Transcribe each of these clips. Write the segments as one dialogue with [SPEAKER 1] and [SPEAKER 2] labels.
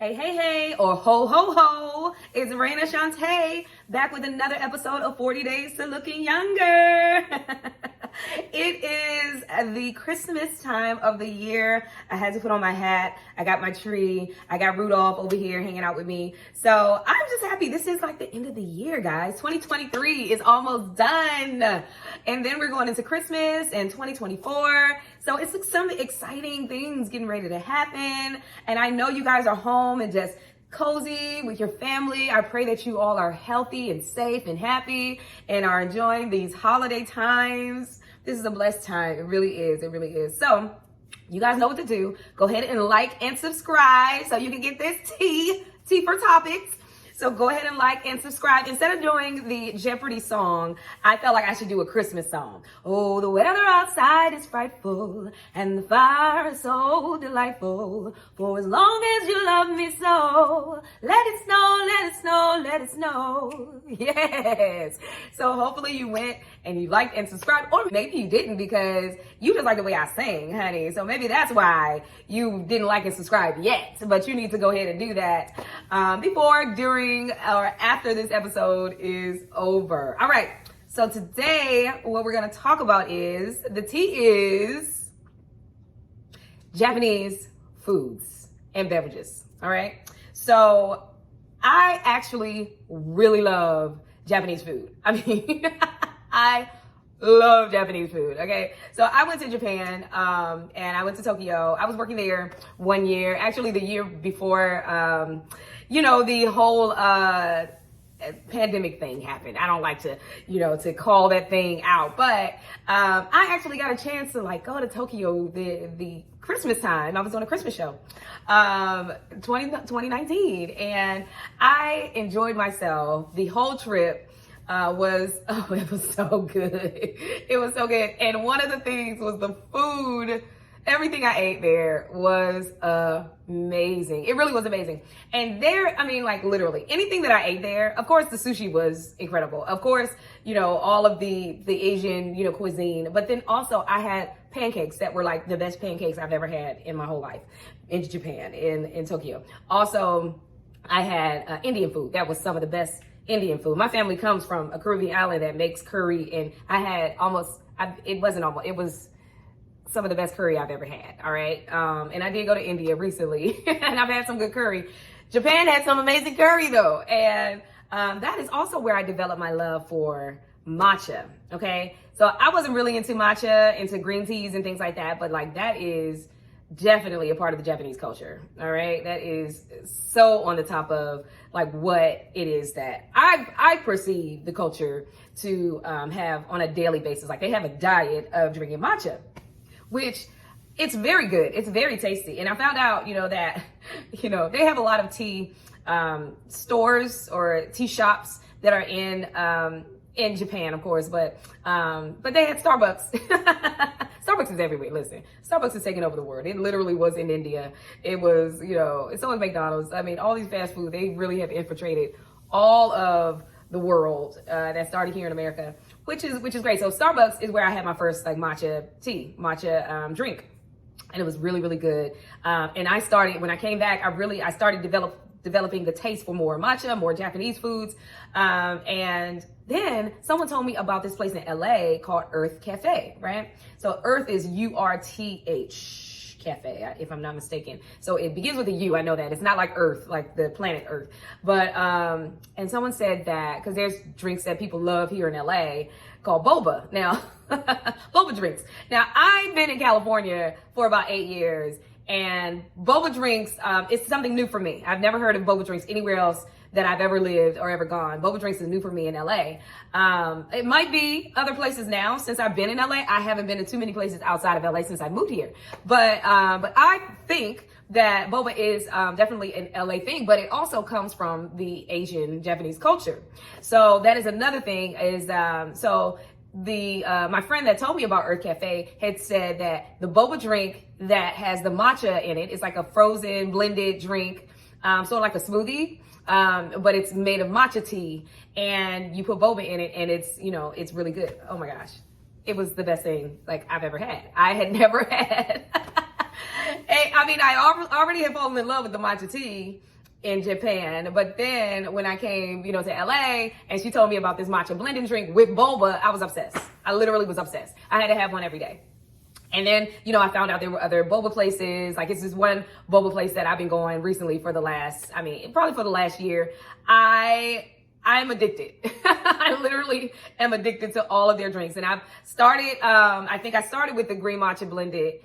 [SPEAKER 1] Hey, hey, hey, or ho, ho, ho. It's Reina Shaunte back with another episode of 40 Days to Looking Younger. It is the Christmas time of the year. I had to put on my hat. I got my tree. I got Rudolph over here hanging out with me. So I'm just happy. This is like the end of the year, guys. 2023 is almost done. And then we're going into Christmas and 2024. So it's like some exciting things getting ready to happen. And I know you guys are home and just cozy with your family. I pray that you all are healthy and safe and happy and are enjoying these holiday times. This is a blessed time. It really is. It really is. So you guys know what to do. Go ahead and like and subscribe so you can get this tea for topics. So go ahead and like and subscribe. Instead of doing the Jeopardy song, I felt like I should do a Christmas song. Oh, the weather outside is frightful and the fire is so delightful. For as long as you love me so, let it snow, let it snow, let it snow. Yes. So hopefully you went and you liked and subscribed, or maybe you didn't because you just like the way I sing, honey. So maybe that's why you didn't like and subscribe yet, but you need to go ahead and do that before, during, or after this episode is over. All right, so today what we're going to talk about is, the tea is Japanese foods and beverages. All right, so I actually really love Japanese food. I mean, I love Japanese food. Okay, so I went to Japan and I went to Tokyo. I was working there 1 year, actually the year before the whole pandemic thing happened. I don't like to to call that thing out, but I actually got a chance to go to Tokyo the Christmas time. I was on a Christmas show 2019, and I enjoyed myself. The whole trip it was so good. It was so good. And one of the things was the food. Everything I ate there was amazing. It really was amazing. And there, I mean, literally anything that I ate there, of course, the sushi was incredible. Of course, all of the Asian, cuisine, but then also I had pancakes that were the best pancakes I've ever had in my whole life in Japan, in Tokyo. Also, I had Indian food. That was some of the best Indian food. My family comes from a Caribbean island that makes curry, and I had it was some of the best curry I've ever had. All right. And I did go to India recently and I've had some good curry. Japan had some amazing curry though. And that is also where I developed my love for matcha. Okay. So I wasn't really into matcha, into green teas and things like that, but that is definitely a part of the Japanese culture. All right. That is so on the top of what it is that I perceive the culture to have on a daily basis. They have a diet of drinking matcha, which it's very good. It's very tasty. And I found out, that, they have a lot of tea stores or tea shops that are in Japan, of course, but they had Starbucks. Starbucks is everywhere. Listen, Starbucks is taking over the world. It literally was in India. It was, so was McDonald's. I mean, all these fast food, they really have infiltrated all of the world that started here in America, which is great. So Starbucks is where I had my first matcha drink, and it was really, really good. And I started, when I came back, I started developing the taste for more matcha, more Japanese foods. And then someone told me about this place in LA called Earth Cafe, right? So Earth is URTH Cafe, if I'm not mistaken. So it begins with a U. I know that. It's not like Earth, like the planet Earth. But, and someone said that, because there's drinks that people love here in LA called Boba. Now, Boba drinks. Now, I've been in California for about 8 years, and boba drinks, it's something new for me. I've never heard of boba drinks anywhere else that I've ever lived or ever gone. Boba drinks is new for me in LA. It might be other places now. Since I've been in LA, I haven't been to too many places outside of LA since I moved here. But I think that boba is definitely an LA thing, but it also comes from the Asian Japanese culture. So that is another thing is, my friend that told me about Earth Cafe had said that the boba drink that has the matcha in it is like a frozen blended drink, so like a smoothie, but it's made of matcha tea, and you put boba in it, and it's really good. Oh my gosh, it was the best thing I've ever had. I had never had I mean, I already had fallen in love with the matcha tea in Japan, but then when I came, to LA and she told me about this matcha blending drink with boba, I was obsessed. I literally was obsessed. I had to have one every day. And then, I found out there were other boba places. Like, it's this one boba place that I've been going recently for the last, probably for the last year. I'm addicted. I literally am addicted to all of their drinks. And I've started, I think I started with the green matcha blended,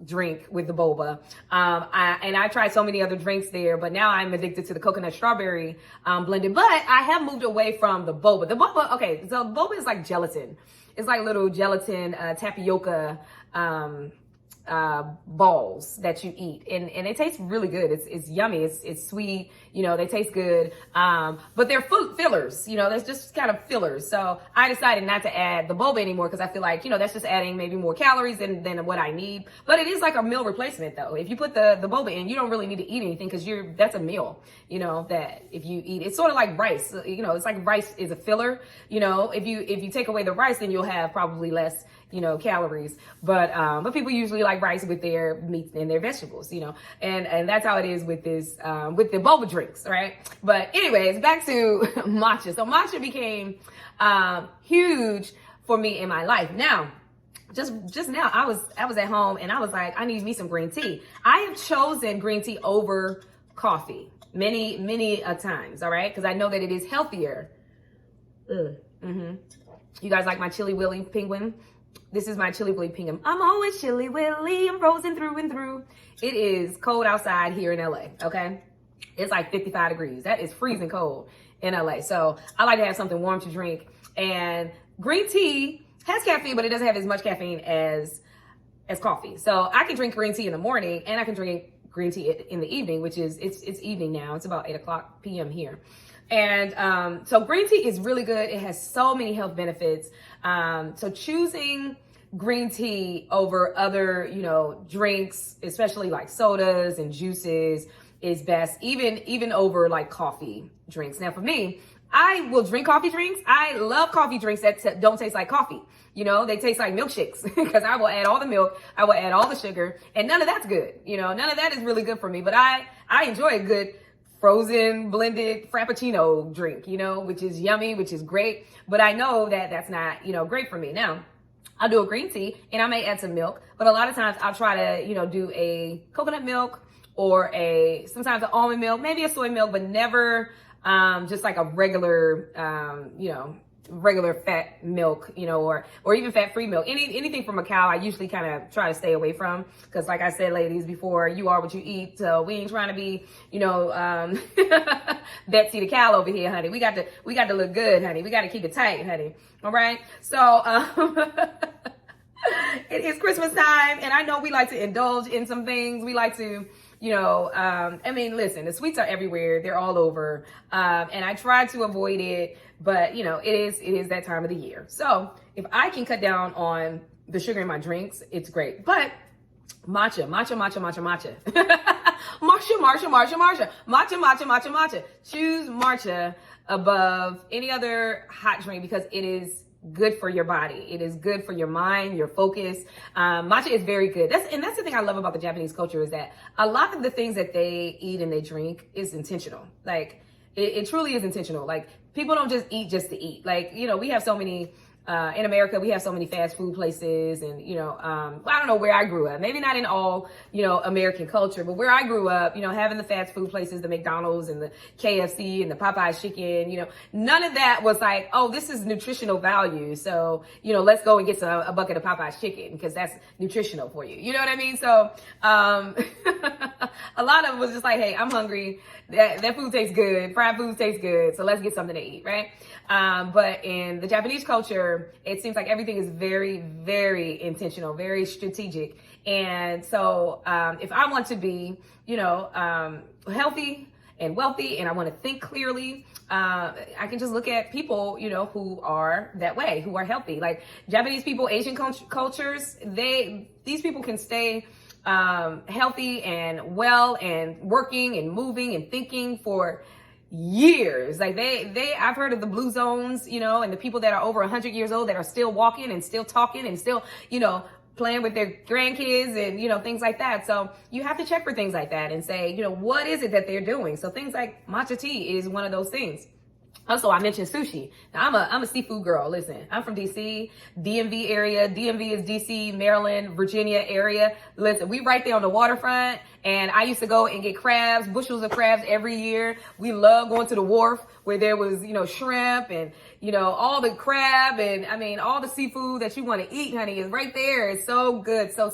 [SPEAKER 1] drink with the boba. And I tried so many other drinks there, but now I'm addicted to the coconut strawberry, blended. But I have moved away from the boba. The boba, okay, so boba is like gelatin. It's like little gelatin, tapioca, balls that you eat, and it tastes really good. It's yummy. It's sweet. They taste good. But they're fillers. There's just kind of fillers. So I decided not to add the boba anymore because I feel like that's just adding maybe more calories than what I need. But it is like a meal replacement though. If you put the boba in, you don't really need to eat anything because that's a meal. That if you eat, it's sort of like rice. It's like rice is a filler. If you take away the rice, then you'll have probably less calories, but people usually like rice with their meat and their vegetables, and that's how it is with this, with the boba drinks, right? But anyways, back to matcha. So matcha became, huge for me in my life. Now, just now I was at home and I was like, I need me some green tea. I have chosen green tea over coffee many a times. All right. Cause I know that it is healthier. You guys like my Chili Willy penguin? This is my Chili Willy penguin. I'm always Chili Willy. I'm frozen through and through. It is cold outside here in LA, okay? It's like 55 degrees. That is freezing cold in LA. So I like to have something warm to drink. And green tea has caffeine, but it doesn't have as much caffeine as coffee. So I can drink green tea in the morning and I can drink green tea in the evening, which is, it's evening now. It's about 8:00 p.m. here. And so green tea is really good. It has so many health benefits. So choosing green tea over other, drinks, especially like sodas and juices, is best, even over like coffee drinks. Now for me, I will drink coffee drinks. I love coffee drinks that don't taste like coffee. They taste like milkshakes because I will add all the milk, I will add all the sugar, and none of that's good. None of that is really good for me, but I enjoy a good frozen blended frappuccino drink, which is yummy, which is great. But I know that that's not, great for me. Now, I'll do a green tea and I may add some milk, but a lot of times I'll try to, do a coconut milk or sometimes an almond milk, maybe a soy milk, but never just like a regular, regular fat milk, or even fat-free milk. Anything from a cow, I usually kind of try to stay away from. Because like I said, ladies, before, you are what you eat. So we ain't trying to be, Betsy the cow over here, honey. We got to look good, honey. We got to keep it tight, honey. All right. So, it is Christmas time, and I know we like to indulge in some things. We like to, listen, the sweets are everywhere. They're all over. And I try to avoid it, but it is that time of the year. So if I can cut down on the sugar in my drinks, it's great. But matcha. Matcha. Choose matcha above any other hot drink because it is good for your body. It is good for your mind, your focus. Matcha is very good. That's the thing I love about the Japanese culture is that a lot of the things that they eat and they drink is intentional. Like it truly is intentional. Like people don't just eat just to eat. Like, we have so many, in America, we have so many fast food places and, I don't know where I grew up, maybe not in all, American culture, but where I grew up, having the fast food places, the McDonald's and the KFC and the Popeye's chicken, none of that was like, oh, this is nutritional value. So, let's go and get a bucket of Popeye's chicken because that's nutritional for you. You know what I mean? So, a lot of it was just like, hey, I'm hungry. That food tastes good. Fried food tastes good. So let's get something to eat. Right. But in the Japanese culture, it seems like everything is very, very intentional, very strategic. And so, if I want to be, healthy and wealthy and I want to think clearly, I can just look at people, who are that way, who are healthy. Like Japanese people, Asian cultures, these people can stay healthy and well and working and moving and thinking for years. Like I've heard of the blue zones, and the people that are over 100 years old that are still walking and still talking and still, playing with their grandkids and, you know, things like that. So you have to check for things like that and say, you know, what is it that they're doing? So things like matcha tea is one of those things. Also, I mentioned sushi. Now, I'm a seafood girl. Listen, I'm from DC, DMV area. DMV is DC, Maryland, Virginia area. Listen, we right there on the waterfront. And I used to go and get crabs, bushels of crabs every year. We love going to the wharf where there was, you know, shrimp and, you know, all the crab and, I mean, all the seafood that you want to eat, honey, is right there. It's so good. So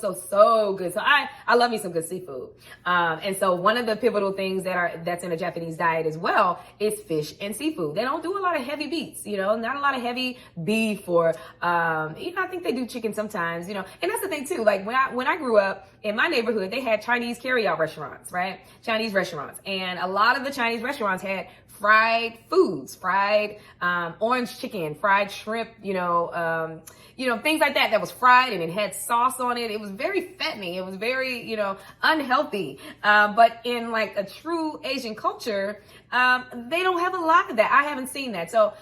[SPEAKER 1] good. So I love me some good seafood. And so one of the pivotal things that's in a Japanese diet as well is fish and seafood. They don't do a lot of heavy meats, you know, not a lot of heavy beef or, you know, I think they do chicken sometimes, you know, and that's the thing too. Like when I grew up in my neighborhood, they had Chinese carry-out restaurants, right? Chinese restaurants. And a lot of the Chinese restaurants had fried foods, fried orange chicken, fried shrimp, you know, things like that was fried and it had sauce on it. It was very fattening. It was very, you know, unhealthy. But in like a true Asian culture, they don't have a lot of that. I haven't seen that. So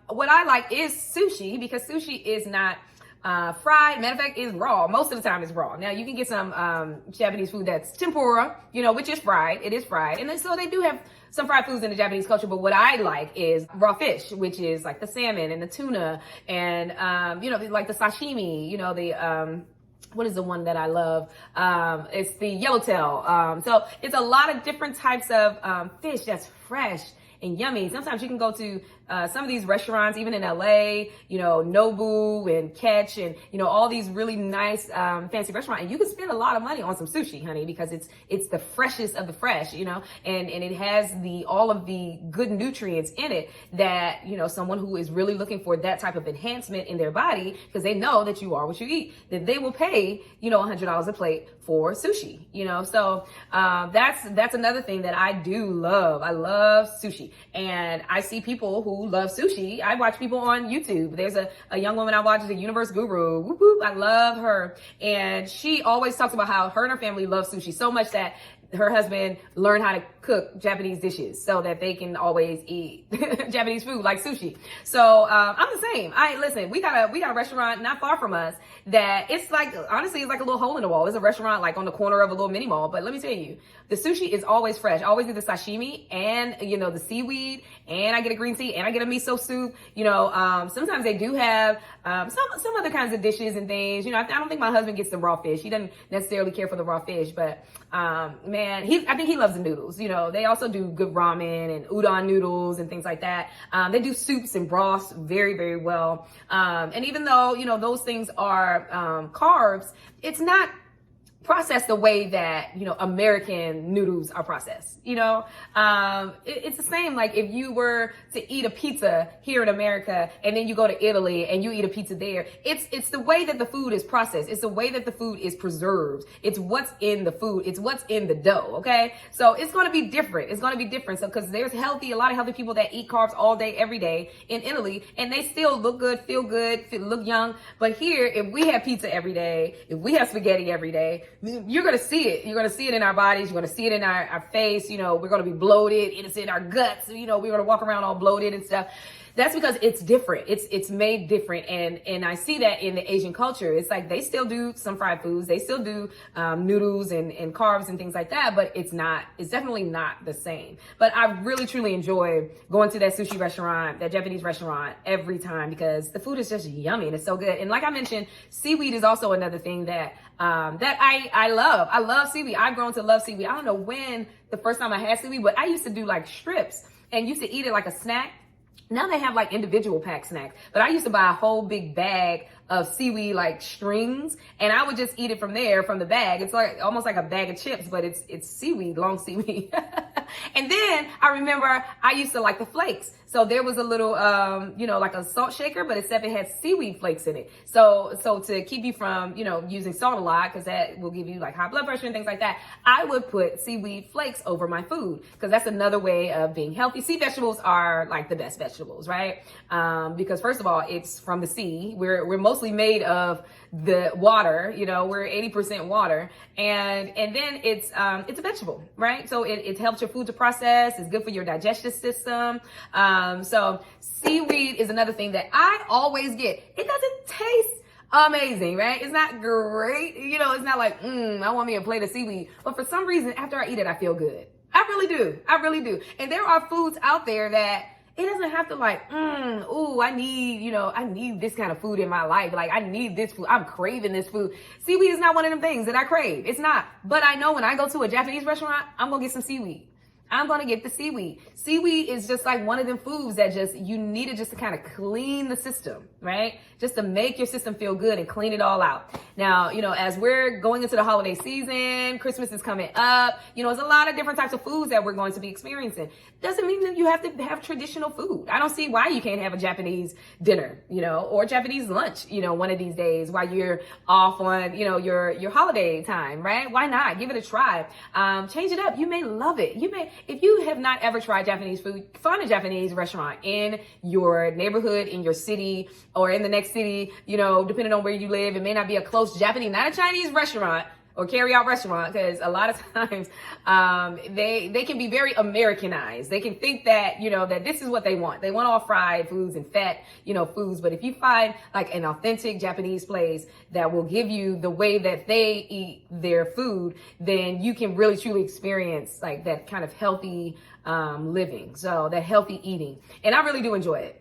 [SPEAKER 1] what I like is sushi, because sushi is not fried. Matter of fact, is raw. Most of the time it's raw. Now you can get some Japanese food that's tempura, you know, which is fried. It is fried. And then so they do have some fried foods in the Japanese culture, but what I like is raw fish, which is like the salmon and the tuna and, you know, like the sashimi, you know, the, what is the one that I love? It's the yellowtail. So it's a lot of different types of fish that's fresh and yummy. Sometimes you can go to some of these restaurants, even in LA, you know, Nobu and Catch and, you know, all these really nice fancy restaurants. And you can spend a lot of money on some sushi, honey, because it's the freshest of the fresh, you know, and it has all of the good nutrients in it that, you know, someone who is really looking for that type of enhancement in their body, because they know that you are what you eat, that they will pay, you know, $100 a plate for sushi, you know. So that's another thing that I do love. I love sushi. And I see people who love sushi. I watch people on YouTube. There's a young woman I watch, the Universe Guru. Whoop, whoop. I love her. And she always talks about how her and her family love sushi so much that her husband learned how to cook Japanese dishes so that they can always eat Japanese food like sushi. So I'm the same. Listen, we got a restaurant not far from us that it's like, honestly, it's like a little hole in the wall. It's a restaurant like on the corner of a little mini mall. But let me tell you, the sushi is always fresh. I always get the sashimi and, you know, the seaweed, and I get a green tea, and I get a miso soup. You know, sometimes they do have some other kinds of dishes and things. You know, I don't think my husband gets the raw fish. He doesn't necessarily care for the raw fish, but man, I think he loves the noodles. You know, they also do good ramen and udon noodles and things like that. They do soups and broths very, very well. And even though, you know, those things are carbs, it's not processed the way that, you know, American noodles are processed. You know, it's the same. Like if you were to eat a pizza here in America and then you go to Italy and you eat a pizza there, it's the way that the food is processed. It's the way that the food is preserved. It's what's in the food. It's what's in the dough. Okay. So it's going to be different. It's going to be different. So, cause there's a lot of healthy people that eat carbs all day, every day in Italy, and they still look good, feel good, look young. But here, if we have pizza every day, if we have spaghetti every day, you're going to see it. You're going to see it in our bodies. You're going to see it in our face. You know, we're going to be bloated. It's in our guts. You know, we're going to walk around all bloated and stuff. That's because it's different. It's made different. And I see that in the Asian culture. It's like they still do some fried foods. They still do noodles and carbs and things like that, but it's definitely not the same. But I really, truly enjoy going to that sushi restaurant, that Japanese restaurant every time, because the food is just yummy and it's so good. And like I mentioned, seaweed is also another thing that I love. I love seaweed. I've grown to love seaweed. I don't know when the first time I had seaweed, but I used to do like strips and used to eat it like a snack. Now they have like individual pack snacks, but I used to buy a whole big bag of seaweed, like strings, and I would just eat it from the bag. It's like almost like a bag of chips, but it's seaweed, long seaweed. And then I remember I used to like the flakes. So there was a little, you know, like a salt shaker, but except it had seaweed flakes in it. So to keep you from, you know, using salt a lot, because that will give you like high blood pressure and things like that, I would put seaweed flakes over my food, because that's another way of being healthy. Sea vegetables are like the best vegetables, right? Because first of all, it's from the sea. We're mostly made of the water, you know, we're 80% water, and then it's a vegetable, right? So it helps your food to process. It's good for your digestive system. So seaweed is another thing that I always get. It doesn't taste amazing, right? It's not great. You know, it's not like, I want me a plate of seaweed. But for some reason, after I eat it, I feel good. I really do. I really do. And there are foods out there that it doesn't have to like, I need this kind of food in my life. Like, I need this food. I'm craving this food. Seaweed is not one of them things that I crave. It's not. But I know when I go to a Japanese restaurant, I'm going to get some seaweed. I'm going to get the seaweed. Seaweed is just like one of them foods that you need it just to kind of clean the system, right? Just to make your system feel good and clean it all out. Now, as we're going into the holiday season, Christmas is coming up, there's a lot of different types of foods that we're going to be experiencing. Doesn't mean that you have to have traditional food. I don't see why you can't have a Japanese dinner, or Japanese lunch, one of these days while you're off on, your holiday time, right? Why not? Give it a try. Change it up. You may love it. If you have not ever tried Japanese food, find a Japanese restaurant in your neighborhood, in your city, or in the next city, depending on where you live. It may not be a close Japanese, not a Chinese restaurant or carry out restaurant, because a lot of times they can be very Americanized. They can think that, that this is what they want. They want all fried foods and fat, foods. But if you find like an authentic Japanese place that will give you the way that they eat their food, then you can really truly experience like that kind of healthy living. So that healthy eating. And I really do enjoy it.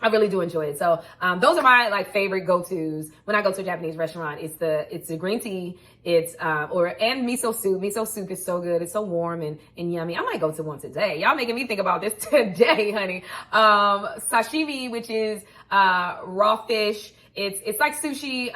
[SPEAKER 1] I really do enjoy it. So those are my like favorite go-tos when I go to a Japanese restaurant. It's the green tea. And miso soup. Miso soup is so good. It's so warm and yummy. I might go to one today. Y'all making me think about this today, honey. Sashimi, which is raw fish. It's like sushi,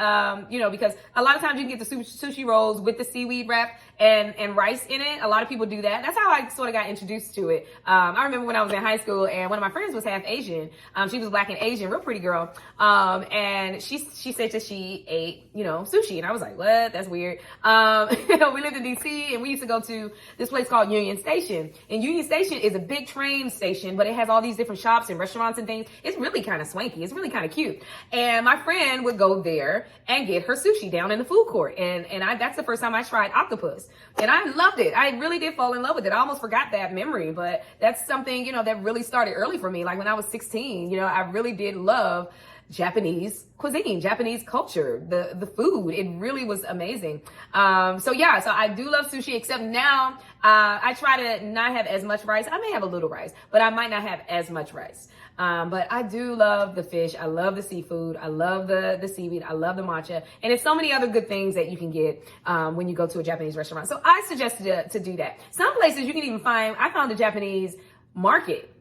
[SPEAKER 1] because a lot of times you can get the sushi rolls with the seaweed wrap and rice in it. A lot of people do that. That's how I sort of got introduced to it. I remember when I was in high school and one of my friends was half Asian. She was Black and Asian, real pretty girl. And she said that she ate, sushi. And I was like, what? That's weird. We lived in DC and we used to go to this place called Union Station. And Union Station is a big train station, but it has all these different shops and restaurants and things. It's really kind of swanky. It's really kind of cute. And my friend would go there and get her sushi down in the food court. And that's the first time I tried octopus. And I loved it. I really did fall in love with it. I almost forgot that memory, but that's something, that really started early for me. Like when I was 16, I really did love Japanese cuisine, Japanese culture, the food. It really was amazing. So I do love sushi, except now I try to not have as much rice. I may have a little rice, but I might not have as much rice. But I do love the fish. I love the seafood. I love the seaweed. I love the matcha. And it's so many other good things that you can get when you go to a Japanese restaurant. So I suggest to do that. Some places you can even I found a Japanese market.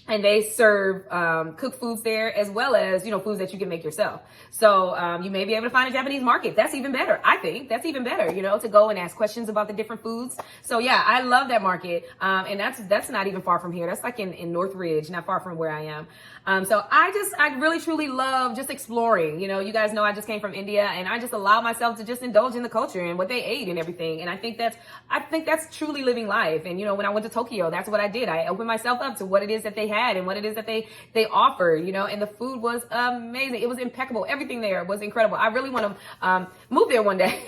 [SPEAKER 1] And they serve cooked foods there, as well as, foods that you can make yourself. So you may be able to find a Japanese market. That's even better. I think that's even better, to go and ask questions about the different foods. So yeah, I love that market. And that's not even far from here. That's like in Northridge, not far from where I am. So I really truly love just exploring. You guys know I just came from India, and I just allow myself to just indulge in the culture and what they ate and everything. And I think that's truly living life. And when I went to Tokyo, that's what I did. I opened myself up to what it is that they had and what it is that they offer, and the food was amazing. It was impeccable. Everything there was incredible. I really want to move there one day.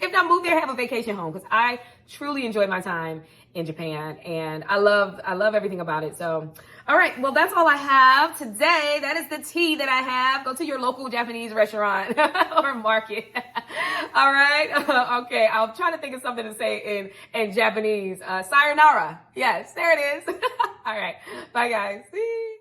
[SPEAKER 1] If not move there, have a vacation home, because I truly enjoyed my time in Japan and I love everything about it. So, all right. Well, that's all I have today. That is the tea that I have. Go to your local Japanese restaurant or market. All right. Okay. I'll try to think of something to say in Japanese. Sayonara. Yes, there it is. All right. Bye guys. See?